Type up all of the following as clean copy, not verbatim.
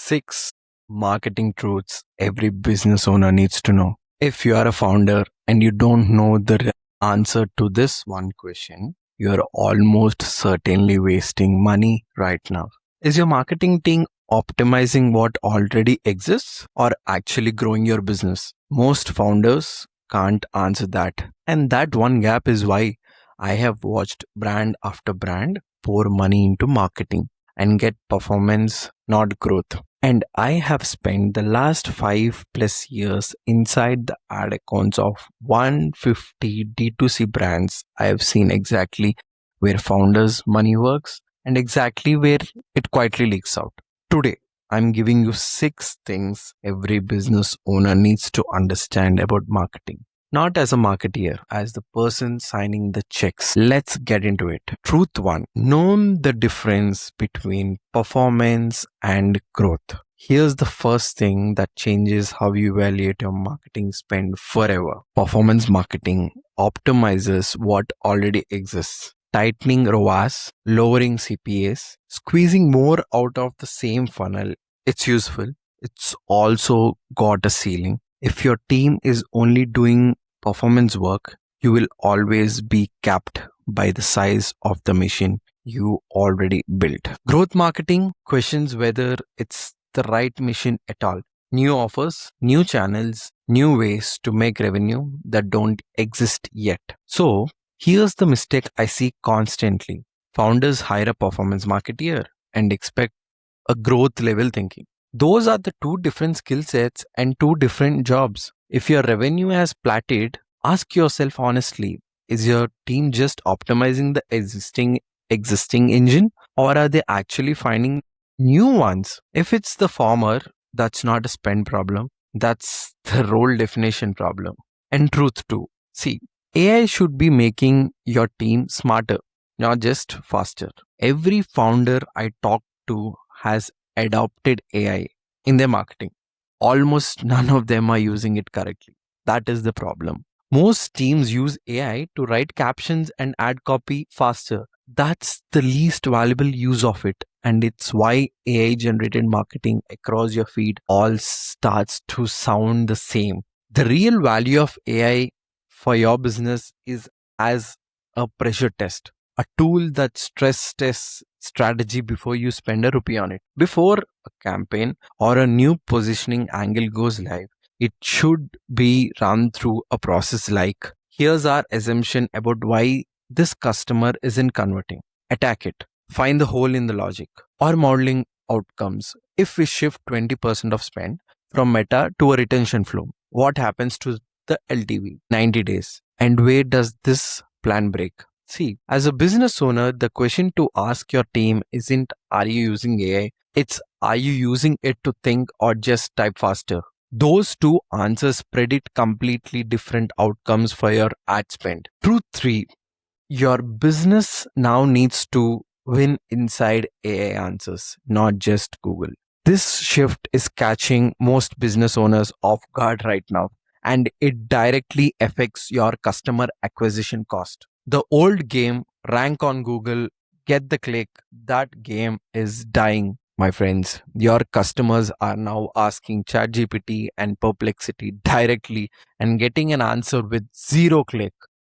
6 marketing truths every business owner needs to know. If you are a founder and you don't know the answer to this one question, you're almost certainly wasting money right now. Is your marketing team optimizing what already exists or actually growing your business? Most founders can't answer that. And that one gap is why I have watched brand after brand pour money into marketing and get performance, not growth. And I have spent the last 5+ years inside the ad accounts of 150 D2C brands. I have seen exactly where founders' money works and exactly where it quietly leaks out. Today, I'm giving you 6 things every business owner needs to understand about marketing. Not as a marketeer, as the person signing the checks. Let's get into it. Truth 1. Know the difference between performance and growth. Here's the first thing that changes how you evaluate your marketing spend forever. Performance marketing optimizes what already exists. Tightening ROAS, lowering CPAs, squeezing more out of the same funnel. It's useful. It's also got a ceiling. If your team is only doing performance work, you will always be capped by the size of the machine you already built. Growth marketing questions whether it's the right mission at all. New offers, new channels, new ways to make revenue that don't exist yet. So, here's the mistake I see constantly. Founders hire a performance marketeer and expect a growth level thinking. Those are the two different skill sets and two different jobs. If your revenue has plateaued, ask yourself honestly, is your team just optimizing the existing engine, or are they actually finding new ones? If it's the former, that's not a spend problem. That's the role definition problem. And truth too. See, AI should be making your team smarter, not just faster. Every founder I talk to has adopted AI in their marketing. Almost none of them are using it correctly. That is the problem. Most teams use AI to write captions and add copy faster. That's the least valuable use of it. And it's why AI generated marketing across your feed all starts to sound the same. The real value of AI for your business is as a pressure test, a tool that stress tests strategy before you spend a rupee on it. Before a campaign or a new positioning angle goes live, it should be run through a process like, here's our assumption about why this customer isn't converting. Attack it. Find the hole in the logic or modeling outcomes. If we shift 20% of spend from meta to a retention flow, what happens to the LTV? 90 days. And where does this plan break? See, as a business owner, the question to ask your team isn't, are you using AI? It's, are you using it to think or just type faster? Those two answers predict completely different outcomes for your ad spend. Truth 3. Your business now needs to win inside AI answers, not just Google. This shift is catching most business owners off guard right now, and it directly affects your customer acquisition cost. The old game, rank on Google, get the click, that game is dying, my friends. Your customers are now asking ChatGPT and Perplexity directly and getting an answer with zero click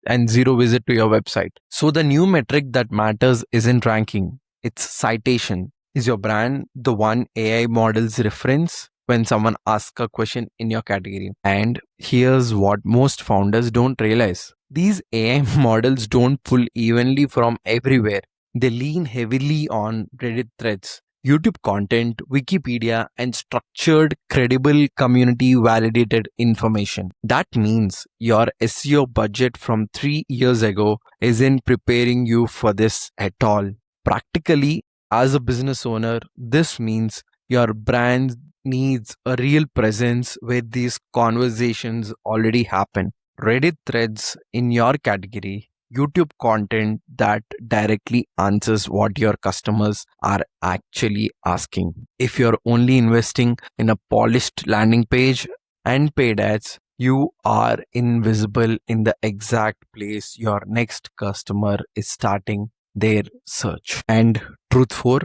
and zero visit to your website. So the new metric that matters isn't ranking, it's citation. Is your brand the one AI models reference when someone asks a question in your category? And here's what most founders don't realize. These AI models don't pull evenly from everywhere. They lean heavily on Reddit threads, YouTube content, Wikipedia, and structured, credible, community validated information. That means your SEO budget from 3 years ago isn't preparing you for this at all. Practically, as a business owner, this means your brand needs a real presence where these conversations already happen. Reddit threads in your category, YouTube content that directly answers what your customers are actually asking. If you're only investing in a polished landing page and paid ads, you are invisible in the exact place your next customer is starting their search. And truth 4,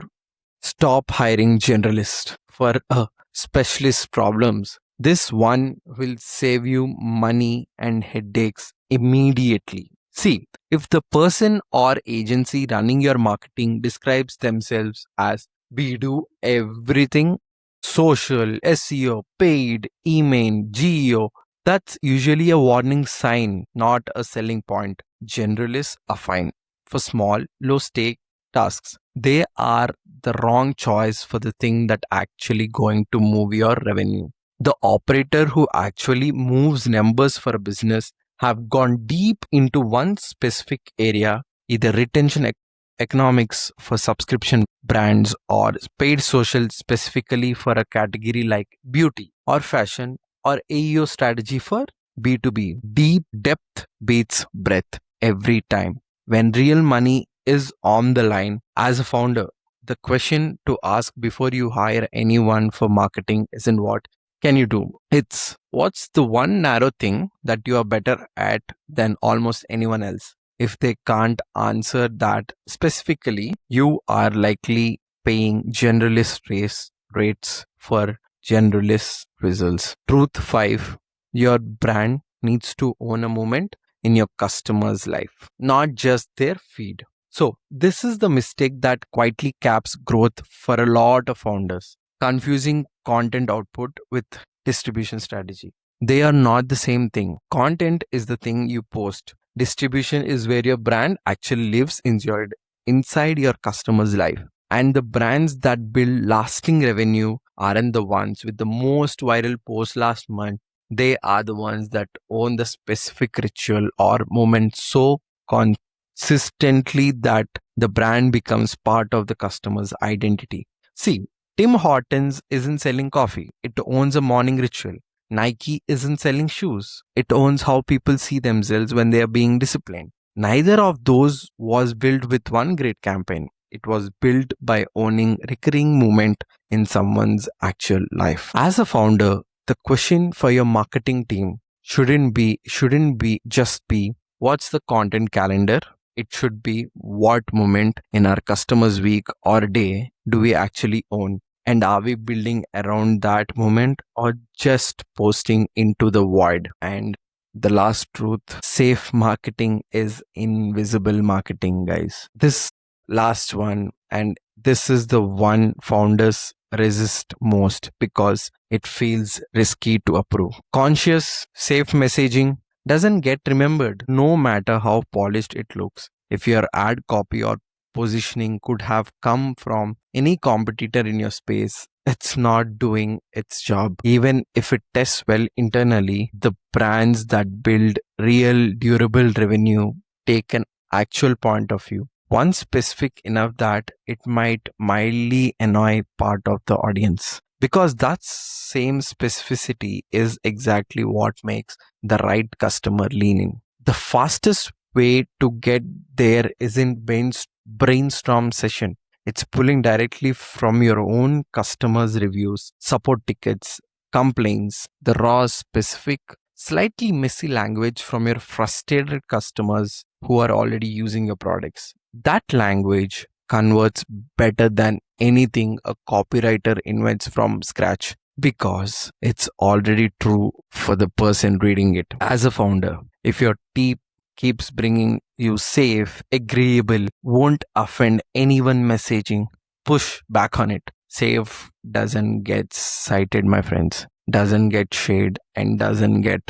stop hiring generalists. for specialist problems. This one will save you money and headaches immediately. See, if the person or agency running your marketing describes themselves as we do everything social, SEO, paid, email, GEO, that's usually a warning sign, not a selling point. Generalists are fine for small, low stake tasks. They are the wrong choice for the thing that actually going to move your revenue. The operator who actually moves numbers for a business have gone deep into one specific area, either retention economics for subscription brands or paid social specifically for a category like beauty or fashion or AEO strategy for B2B. Deep depth beats breadth every time. When real money is on the line, as a founder, the question to ask before you hire anyone for marketing isn't what can you do? It's what's the one narrow thing that you are better at than almost anyone else? If they can't answer that specifically, you are likely paying rates for generalist results. Truth 5: your brand needs to own a moment in your customer's life, not just their feed. So, this is the mistake that quietly caps growth for a lot of founders. Confusing content output with distribution strategy. They are not the same thing. Content is the thing you post. Distribution is where your brand actually lives inside your customer's life. And the brands that build lasting revenue aren't the ones with the most viral post last month. They are the ones that own the specific ritual or moment so consistently that the brand becomes part of the customer's identity. See, Tim Hortons isn't selling coffee, it owns a morning ritual. Nike isn't selling shoes, it owns how people see themselves when they are being disciplined. Neither of those was built with one great campaign. It was built by owning recurring movement in someone's actual life. As a founder, the question for your marketing team shouldn't be just be what's the content calendar. It should be what moment in our customer's week or day do we actually own, and are we building around that moment or just posting into the void? And the last truth: safe marketing is invisible marketing, guys. This last one, and this is the one founders resist most because it feels risky to approve. Conscious, safe messaging doesn't get remembered no matter how polished it looks. If your ad copy or positioning could have come from any competitor in your space, it's not doing its job. Even if it tests well internally, the brands that build real durable revenue take an actual point of view. One specific enough that it might mildly annoy part of the audience. Because that same specificity is exactly what makes the right customer leaning. The fastest way to get there isn't brainstorm session. It's pulling directly from your own customers' reviews, support tickets, complaints, the raw, specific, slightly messy language from your frustrated customers who are already using your products. That language converts better than anything a copywriter invents from scratch because it's already true for the person reading it. As a founder, if your team keeps bringing you safe, agreeable, won't offend anyone messaging, push back on it. Safe doesn't get cited, my friends, doesn't get shared, and doesn't get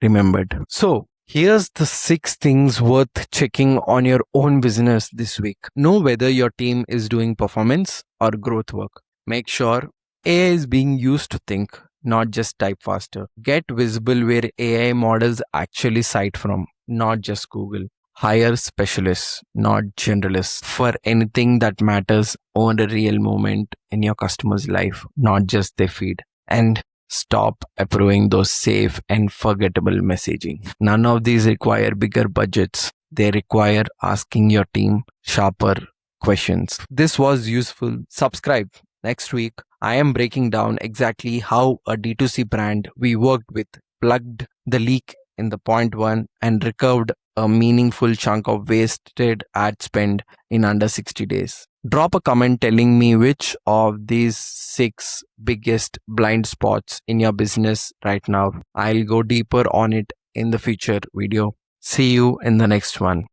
remembered. So, here's the 6 things worth checking on your own business this week. Know whether your team is doing performance or growth work. Make sure AI is being used to think, not just type faster. Get visible where AI models actually cite from, not just Google. Hire specialists, not generalists, for anything that matters. Own a real moment in your customer's life, not just their feed. And stop approving those safe and forgettable messaging. None of these require bigger budgets. They require asking your team sharper questions. This was useful. Subscribe. Next week, I am breaking down exactly how a D2C brand we worked with plugged the leak in the point one and recovered a meaningful chunk of wasted ad spend in under 60 days. Drop a comment telling me which of these 6 biggest blind spots in your business right now. I'll go deeper on it in the future video. See you in the next one.